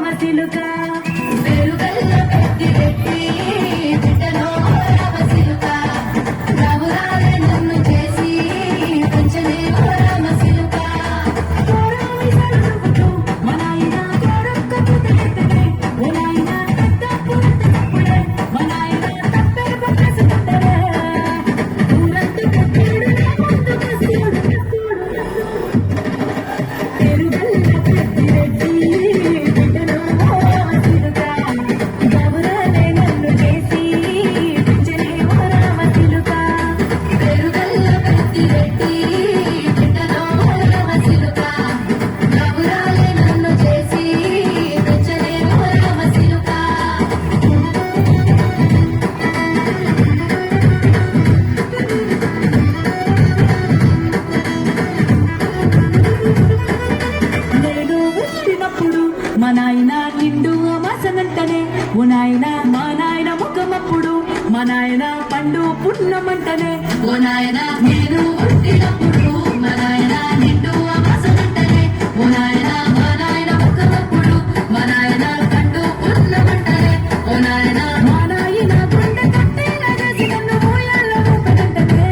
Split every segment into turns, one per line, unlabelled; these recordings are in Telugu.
రామసిలుక పెరుగల్ల పెద్దిరెడ్డి బిడ్డలో రామసిలుక రామురాలే నన్ను చేసి పెంచనే రామసిలుక కోరామి సరుకుతూ మనాయన కోరొక్క కుదరెత్తనే ఓనాయన తప్పుడే మనాయన తప్పెరు పక్కసుకుంటరే ఊరంతా కత్తీడు నా ముందు కస్తూడు పెరుగల్ల పెద్దిరెడ్డి బిడ్డలో రామసిలుక రామురాలే నన్ను చేసి పెంచనే రామసిలుక పెరుగల్ల పెద్దిరెడ్డి బిడ్డలో రామసిలుక రామురాలే నన్ను చేసి పెంచనే రామసిలుక నేను పుట్టినప్పుడు మా నాయన నిండు అమాసనంటనే ఓ నాయన మా నాయన ముఖమప్పుడు మా నాయన పండు పున్నమంటనే ఓ నాయన నేను పుట్టినప్పుడు మా నాయన నిండు అమాసనంటనే ఓ నాయన మా నాయన ముఖమప్పుడు మా నాయన పండు పున్నమంటనే ఓ నాయన మా నాయన గుండె కట్టేల చేసి నన్ను ఊయల్లో ఊపనంటనే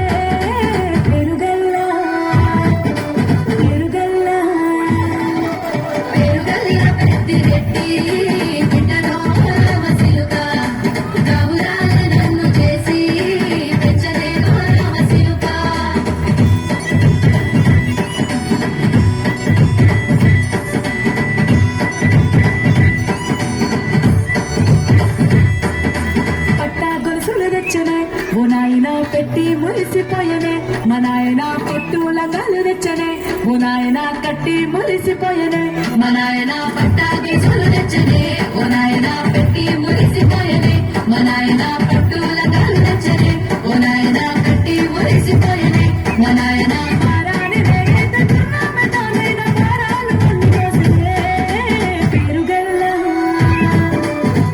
పెరుగల్ల పెరుగల్ల పెరుగల్ల పెద్దిరెడ్డి బిడ్డలో రామసిలుక రామురాలే నన్ను చేసి పెంచనే రామసిలుక పట్టా గొలుసులు తెచ్చనే ఓ నాయన పెట్టి మురిసిపోయనే మా నాయన పొట్టు లంగాలు తెచ్చనే ఓ నాయన కట్టి మురిసిపోయనే మా నాయన పట్టా గొలుసులు తెచ్చనే ఓ నాయన పెట్టి మురిసిపోయనే మా నాయన పొట్టు లంగాలు తెచ్చనే ఓ నాయన కట్టి మురిసిపోయనే మా నాయన పారాని రేగేత చున్నామతోనైన పారాలు కొన్ని మోసనే పెరుగల్ల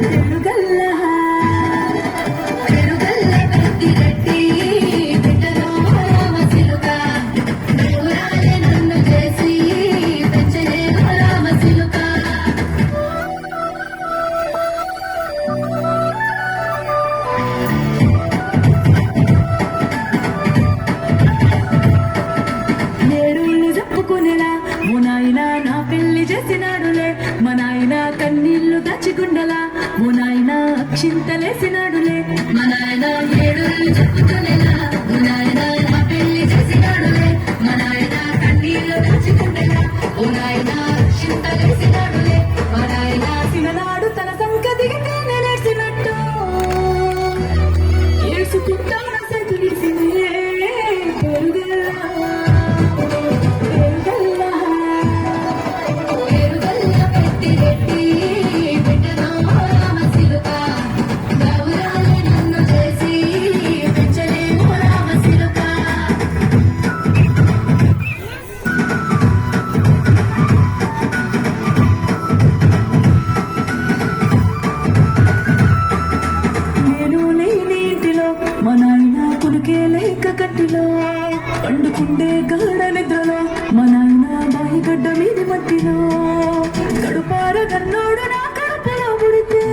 పెరుగల్ల పెరుగల్ల పెద్దిరెడ్డి బిడ్డలో రామసిలుక రామురాలే నన్ను చేసి పెంచనే రామసిలుక నేరుళ్ళు చెప్పుకునేలా ఓ నాయన నా పెళ్లి చేసినాడులే మా నాయన కన్నీళ్లు దాచిగుండలా ఓ నాయన అక్షింతలేసినాడులే మా నాయన ఏడుళ్ళు చెప్పుకునేలా ఓ నాయన నా పెళ్లి చేసినాడులే మా నాయన కన్నీళ్లు దాచిగుండలా ఓ నాయన అక్షింతలేసినాడులే మా నాయన సిననాడు తన సంక దిగితే నేనేసినట్టు ఏసుకుంటాన సెతులిసినే పెరుగల్ల పెరుగల్ల పెరుగల్ల పెద్దిరెడ్డి బిడ్డలో రామసిలుక రామురాలే నన్ను చేసి పెంచనే రామసిలుక నేను లేని ఇంటిలో మా నాయన కొడుకే లేక కట్టిలో పండుకుండే గాఢ నిద్రలో మా నాయన బాయి గడ్డ మీది మట్టిలో కడుపార కన్నోడు నా కడుపులో పుడితే